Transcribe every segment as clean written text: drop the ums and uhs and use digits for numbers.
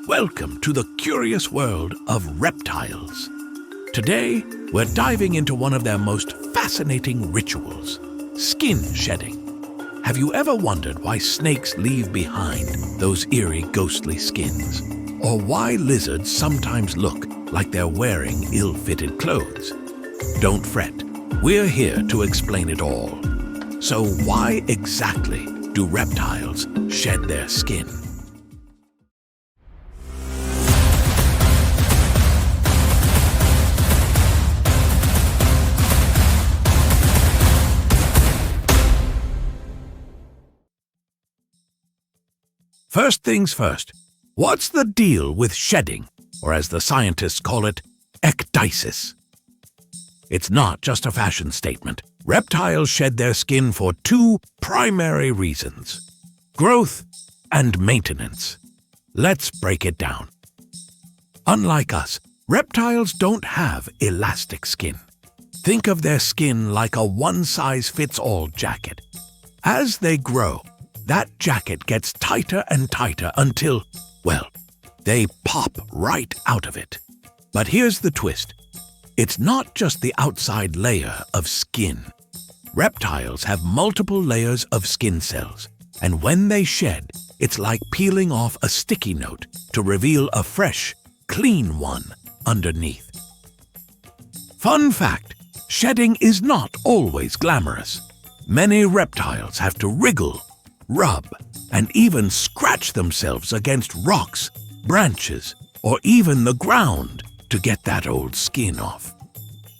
Welcome to the curious world of reptiles. Today, we're diving into one of their most fascinating rituals, skin shedding. Have you ever wondered why snakes leave behind those eerie, ghostly skins? Or why lizards sometimes look like they're wearing ill-fitted clothes? Don't fret, we're here to explain it all. So why exactly do reptiles shed their skin? First things first, what's the deal with shedding, or as the scientists call it, ecdysis? It's not just a fashion statement. Reptiles shed their skin for two primary reasons: growth and maintenance. Let's break it down. Unlike us, reptiles don't have elastic skin. Think of their skin like a one-size-fits-all jacket. As they grow, that jacket gets tighter and tighter until, well, they pop right out of it. But here's the twist. It's not just the outside layer of skin. Reptiles have multiple layers of skin cells, and when they shed, it's like peeling off a sticky note to reveal a fresh, clean one underneath. Fun fact, shedding is not always glamorous. Many reptiles have to wriggle, rub, and even scratch themselves against rocks, branches, or even the ground to get that old skin off.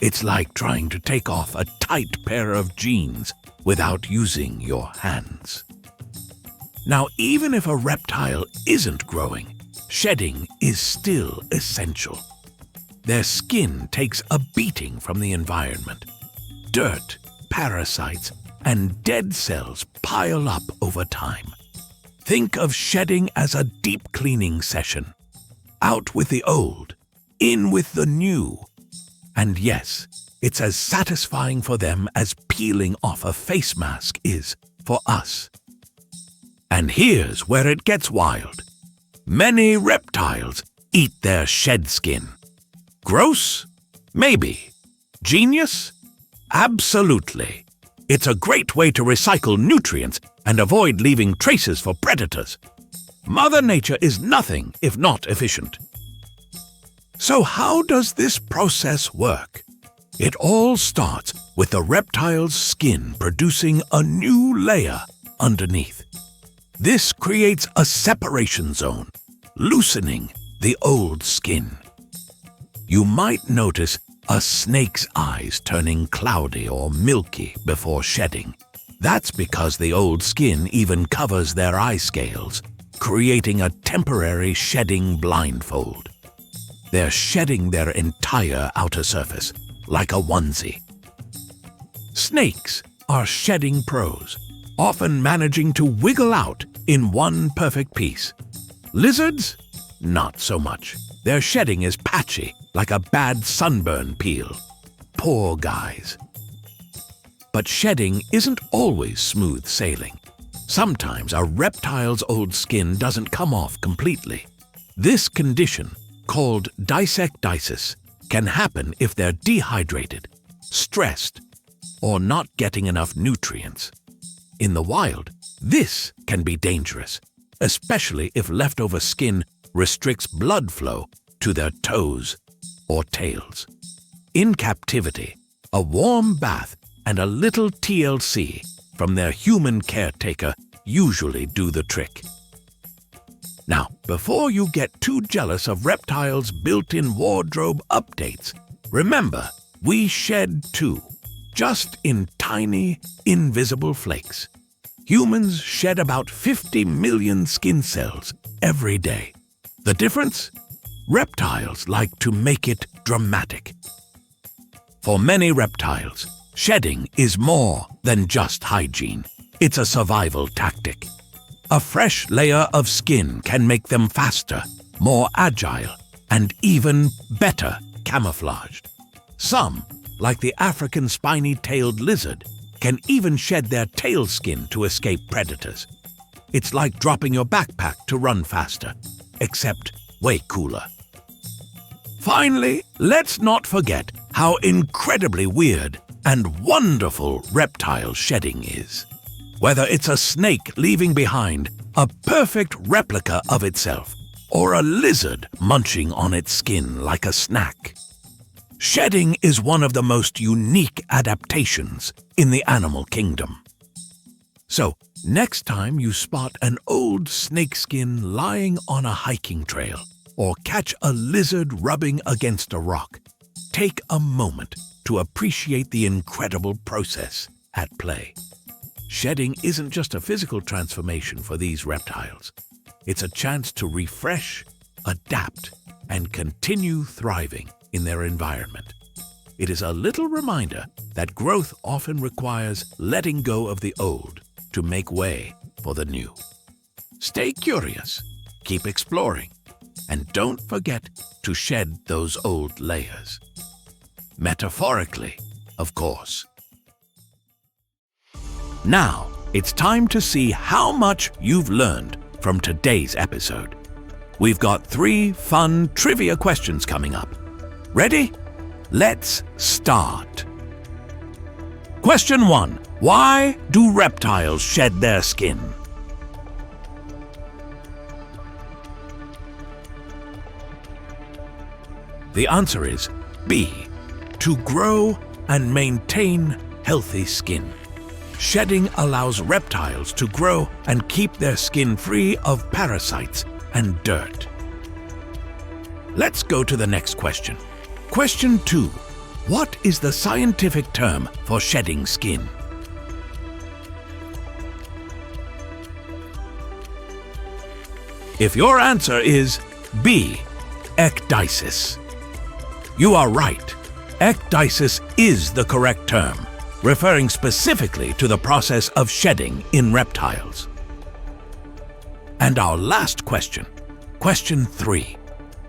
It's like trying to take off a tight pair of jeans without using your hands. Now, even if a reptile isn't growing, shedding is still essential. Their skin takes a beating from the environment. Dirt, parasites, and dead cells pile up over time. Think of shedding as a deep cleaning session. Out with the old, in with the new. And yes, it's as satisfying for them as peeling off a face mask is for us. And here's where it gets wild. Many reptiles eat their shed skin. Gross? Maybe. Genius? Absolutely. It's a great way to recycle nutrients and avoid leaving traces for predators. Mother Nature is nothing if not efficient. So how does this process work? It all starts with the reptile's skin producing a new layer underneath. This creates a separation zone, loosening the old skin. You might notice a snake's eyes turning cloudy or milky before shedding. That's because the old skin even covers their eye scales, creating a temporary shedding blindfold. They're shedding their entire outer surface, like a onesie. Snakes are shedding pros, often managing to wiggle out in one perfect piece. Lizards? Not so much. Their shedding is patchy, like a bad sunburn peel. Poor guys. But shedding isn't always smooth sailing. Sometimes a reptile's old skin doesn't come off completely. This condition, called ecdysis, can happen if they're dehydrated, stressed, or not getting enough nutrients. In the wild, this can be dangerous, especially if leftover skin restricts blood flow to their toes or tails. In captivity, a warm bath and a little TLC from their human caretaker usually do the trick. Now, before you get too jealous of reptiles' built-in wardrobe updates, remember, we shed too, just in tiny, invisible flakes. Humans shed about 50 million skin cells every day. The difference? Reptiles like to make it dramatic. For many reptiles, shedding is more than just hygiene. It's a survival tactic. A fresh layer of skin can make them faster, more agile, and even better camouflaged. Some, like the African spiny-tailed lizard, can even shed their tail skin to escape predators. It's like dropping your backpack to run faster, except way cooler. Finally, let's not forget how incredibly weird and wonderful reptile shedding is. Whether it's a snake leaving behind a perfect replica of itself, or a lizard munching on its skin like a snack. Shedding is one of the most unique adaptations in the animal kingdom. So, next time you spot an old snakeskin lying on a hiking trail, or catch a lizard rubbing against a rock, take a moment to appreciate the incredible process at play. Shedding isn't just a physical transformation for these reptiles. It's a chance to refresh, adapt, and continue thriving in their environment. It is a little reminder that growth often requires letting go of the old to make way for the new. Stay curious, keep exploring, and don't forget to shed those old layers. Metaphorically, of course. Now, it's time to see how much you've learned from today's episode. We've got 3 fun trivia questions coming up. Ready? Let's start. Question 1. Why do reptiles shed their skin? The answer is B. To grow and maintain healthy skin. Shedding allows reptiles to grow and keep their skin free of parasites and dirt. Let's go to the next question. Question 2. What is the scientific term for shedding skin? If your answer is B, ecdysis, you are right. Ecdysis is the correct term, referring specifically to the process of shedding in reptiles. And our last question, question 3.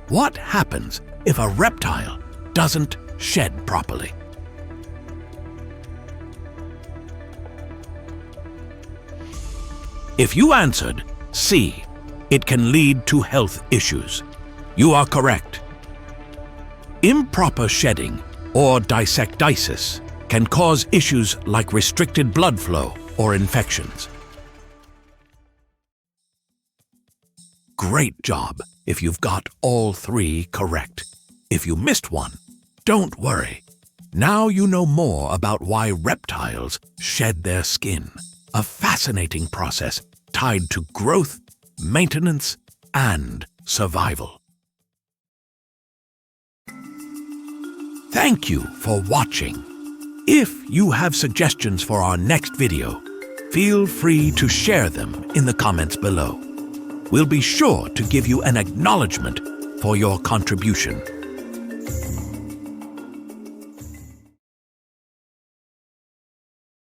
What happens if a reptile doesn't shed properly? If you answered C, it can lead to health issues. You are correct. Improper shedding, or ecdysis, can cause issues like restricted blood flow or infections. Great job if you've got all 3 correct. If you missed one, don't worry. Now you know more about why reptiles shed their skin, a fascinating process tied to growth, maintenance, and survival. Thank you for watching. If you have suggestions for our next video, feel free to share them in the comments below. We'll be sure to give you an acknowledgement for your contribution.